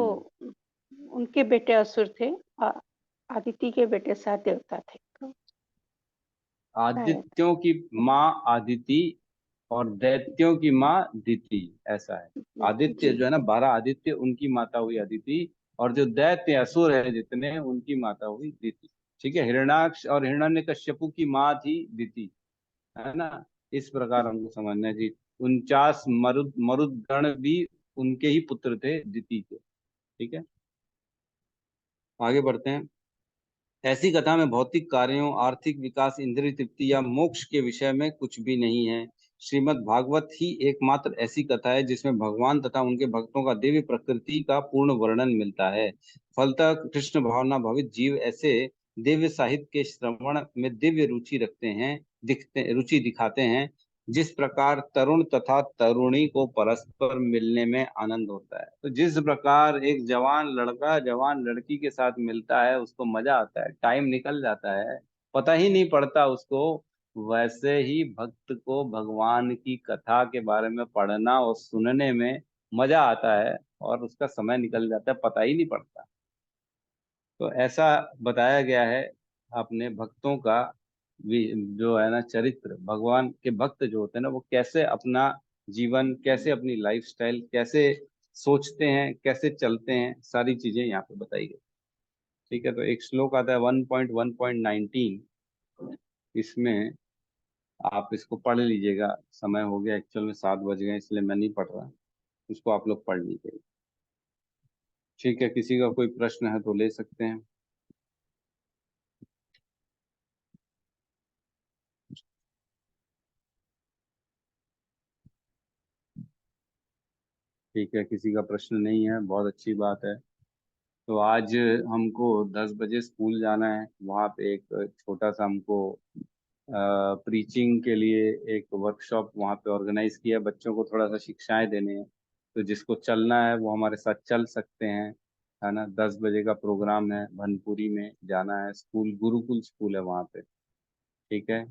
उनके बेटे असुर थे, आदिति के बेटे सात देवता थे। तो शायद
आदित्यों की माँ आदिति और दैत्यों की माँ दिति, ऐसा है। आदित्य
जी
जो है ना, 12 आदित्य, उनकी माता हुई अदिति, और जो दैत्य असुर है जितने, उनकी माता हुई दिति। ठीक है। हिरण्याक्ष और हिरण्यकश्यपु की माँ थी दिति, है ना। इस प्रकार हमको समझना है जी। 49 मरुदगण भी उनके ही पुत्र थे, दिति के। ठीक है, आगे बढ़ते हैं। ऐसी कथा में भौतिक कार्यों, आर्थिक विकास, इंद्रिय तृप्ति या मोक्ष के विषय में कुछ भी नहीं है। श्रीमद् भागवत ही एकमात्र ऐसी कथा है जिसमें भगवान तथा उनके भक्तों का दिव्य प्रकृति का पूर्ण वर्णन मिलता है। फलतः कृष्ण भावना भवित जीव ऐसे दिव्य साहित्य के श्रवण में दिव्य रुचि दिखाते हैं। जिस प्रकार तरुण तथा तरुणी को परस्पर मिलने में आनंद होता है, तो जिस प्रकार एक जवान लड़का जवान लड़की के साथ मिलता है, उसको मजा आता है, टाइम निकल जाता है, पता ही नहीं पड़ता उसको, वैसे ही भक्त को भगवान की कथा के बारे में पढ़ना और सुनने में मजा आता है, और उसका समय निकल जाता है, पता ही नहीं पड़ता। तो ऐसा बताया गया है अपने भक्तों का जो है ना चरित्र। भगवान के भक्त जो होते हैं ना, वो कैसे अपना जीवन, कैसे अपनी लाइफस्टाइल, कैसे सोचते हैं, कैसे चलते हैं, सारी चीजें यहाँ पे बताई गई। ठीक है, तो एक श्लोक आता है 1.1.19, इसमें आप इसको पढ़ लीजिएगा। समय हो गया, एक्चुअल में 7 बज गए, इसलिए मैं नहीं पढ़ रहा, इसको आप लोग पढ़ लीजिएगा। ठीक है, किसी का कोई प्रश्न है तो ले सकते हैं। ठीक है, किसी का प्रश्न नहीं है, बहुत अच्छी बात है। तो आज हमको 10 बजे स्कूल जाना है। वहाँ पे एक छोटा सा हमको प्रीचिंग के लिए एक वर्कशॉप वहाँ पे ऑर्गेनाइज किया है। बच्चों को थोड़ा सा शिक्षाएं देने हैं, तो जिसको चलना है वो हमारे साथ चल सकते हैं, है ना। 10 बजे का प्रोग्राम है, भनपुरी में जाना है। स्कूल गुरुकुल स्कूल है वहाँ पे। ठीक है,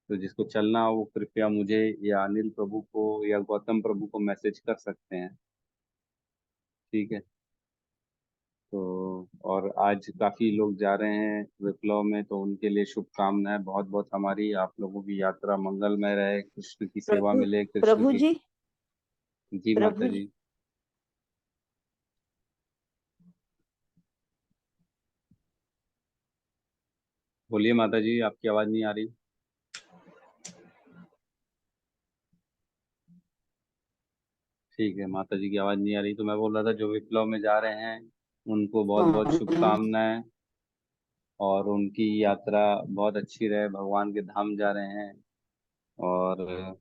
तो जिसको चलना हो वो कृपया मुझे या अनिल प्रभु को या गौतम प्रभु को मैसेज कर सकते हैं। ठीक है। तो और आज काफी लोग जा रहे हैं विप्लव में, तो उनके लिए शुभकामनाएं। बहुत बहुत हमारी आप लोगों की यात्रा मंगलमय रहे, कृष्ण की सेवा
प्रभु
मिले, कृष्ण
प्रभु
की।
जी
जी माता
प्रभु
जी। बोलिए माता जी, आपकी आवाज नहीं आ रही। ठीक है, माता जी की आवाज नहीं आ रही, तो मैं बोल रहा था जो विप्लव में जा रहे हैं उनको बहुत बहुत शुभकामनाएं, और उनकी यात्रा बहुत अच्छी रहे। भगवान के धाम जा रहे हैं, और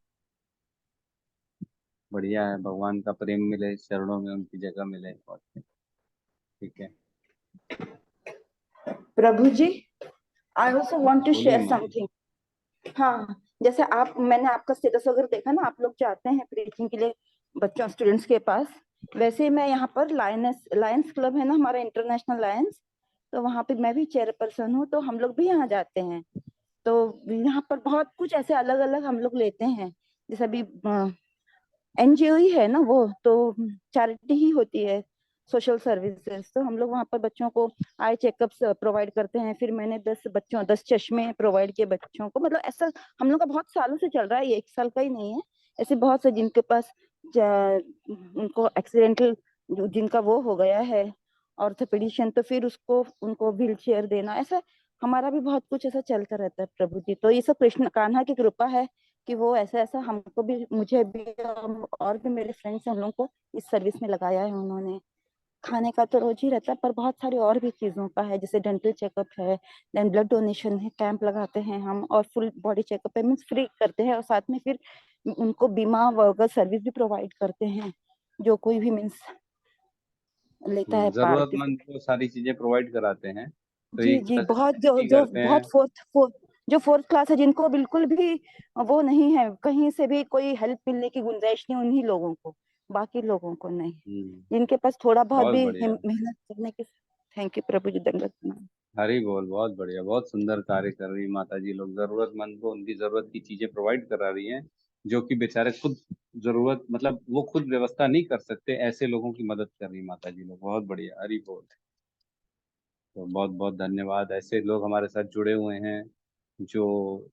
बढ़िया है, भगवान का प्रेम मिले, चरणों में उनकी जगह मिले। और ठीक है,
प्रभु जी, आई ऑल्सो वांट टू
बोलिए
शेयर
माँ।
समथिंग। हाँ, जैसे मैंने आपका स्टेटस वगैरह देखा ना, आप लोग जाते हैं प्रीचिंग के लिए बच्चों स्टूडेंट्स के पास। वैसे ही मैं यहाँ पर लायंस क्लब है ना हमारा, इंटरनेशनल लायंस, तो वहाँ पे मैं भी चेयरपर्सन हूँ, तो हम लोग भी यहाँ जाते हैं। तो यहाँ पर बहुत कुछ ऐसे अलग अलग हम लोग लेते हैं। जैसे अभी एनजीओ ही है ना वो, तो चैरिटी ही होती है, सोशल सर्विसेज। तो हम लोग वहाँ पर बच्चों को आई चेकअप्स प्रोवाइड करते हैं। फिर मैंने 10 चश्मे प्रोवाइड किए बच्चों को। मतलब ऐसा हम लोग का बहुत सालों से चल रहा है, ये 1 साल का ही नहीं है। ऐसे बहुत से जिनके पास उनको एक्सीडेंटल, जिनका वो हो गया है ऑर्थोपेडिशन, तो फिर उसको उनको व्हील चेयर देना, ऐसा हमारा भी बहुत कुछ ऐसा चलता रहता है प्रभु जी। तो ये सब कृष्ण कान्हा की कृपा है कि वो ऐसा ऐसा हमको भी, मुझे भी और भी मेरे फ्रेंड्स हैं, हम लोगों को इस सर्विस में लगाया है उन्होंने। खाने का तो रोज ही रहता है, पर बहुत सारी और भी चीजों का है, जैसे डेंटल चेकअप है, देन ब्लड डोनेशन है, कैंप लगाते हैं हम, और फुल बॉडी चेकअप है, मीन्स फ्री करते हैं। और साथ में फिर उनको बीमा वगैरह सर्विस भी प्रोवाइड करते हैं, जो कोई भी मीन्स लेता है
जरूरतमंद को सारी चीजें प्रोवाइड कराते हैं। तो
जी
एक
जी,
तरह से
बहुत जो
चैरिटी
जो
करते हैं।
बहुत जो फोर्थ क्लास है, जिनको बिल्कुल भी वो नहीं है, कहीं से भी कोई हेल्प मिलने की गुंजाइश नहीं, उन्हीं लोगों को बाकी लोगों को नहीं।
हम्म,
जिनके पास थोड़ा बहुत
बहुत
भी
बढ़िया।
मेहनत करने की। थैंक यू प्रभु जी, दंडवत प्रणाम।
हरी बोल, बहुत बढ़िया, बहुत सुंदर कार्य कर रही माता जी लोग, जरूरतमंद को उनकी जरूरत की चीजें प्रोवाइड करा रही हैं, जो कि बेचारे खुद जरूरत मतलब वो खुद व्यवस्था नहीं कर सकते, ऐसे लोगों की मदद कर रही माता जी लोग, बहुत बढ़िया, हरी बोल। तो बहुत बहुत धन्यवाद, ऐसे लोग हमारे साथ जुड़े हुए हैं जो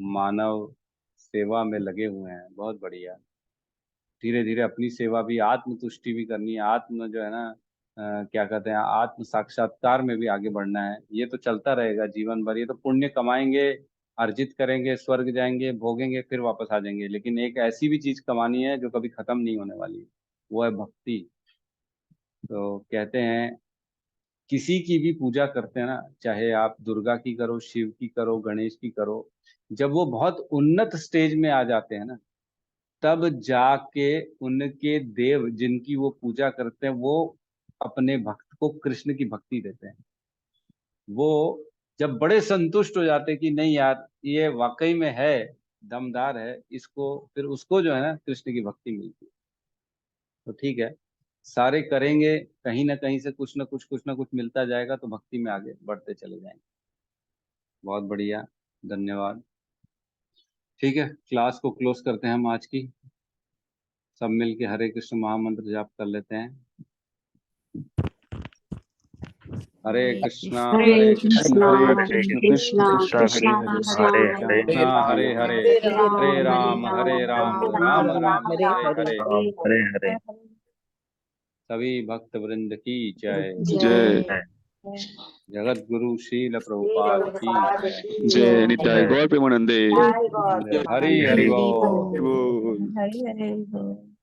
मानव सेवा में लगे हुए हैं, बहुत बढ़िया। धीरे धीरे अपनी सेवा भी, आत्म तुष्टि भी करनी है, आत्म जो है ना क्या कहते हैं, आत्म साक्षात्कार में भी आगे बढ़ना है। ये तो चलता रहेगा जीवन भर, ये तो पुण्य कमाएंगे, अर्जित करेंगे, स्वर्ग जाएंगे, भोगेंगे, फिर वापस आ जाएंगे, लेकिन एक ऐसी भी चीज कमानी है जो कभी खत्म नहीं होने वाली, वो है भक्ति। तो कहते हैं किसी की भी पूजा करते हैं ना, चाहे आप दुर्गा की करो, शिव की करो, गणेश की करो, जब वो बहुत उन्नत स्टेज में आ जाते हैं ना, तब जाके उनके देव जिनकी वो पूजा करते हैं वो अपने भक्त को कृष्ण की भक्ति देते हैं। वो जब बड़े संतुष्ट हो जाते हैं कि नहीं यार ये वाकई में है, दमदार है, इसको फिर उसको जो है ना कृष्ण की भक्ति मिलती है। तो ठीक है, सारे करेंगे, कहीं ना कहीं से कुछ ना कुछ मिलता जाएगा, तो भक्ति में आगे बढ़ते चले जाएंगे। बहुत बढ़िया, धन्यवाद। ठीक है, क्लास को क्लोज करते हैं हम आज की। सब मिलके हरे कृष्ण महामंत्र जाप कर लेते हैं। हरे कृष्णा हरे कृष्णा कृष्ण कृष्ण कृष्ण हरे हरे, कृष्णा हरे हरे, हरे राम राम राम हरे हरे।
हरे हरे।
सभी भक्त वृंद की जय।
जय
जगत गुरु शील प्रभुपाद की जय।
जय निताय गौर प्रेमानंदे।
हरि हरि बोल।
बोल।
हरि हरि बोल।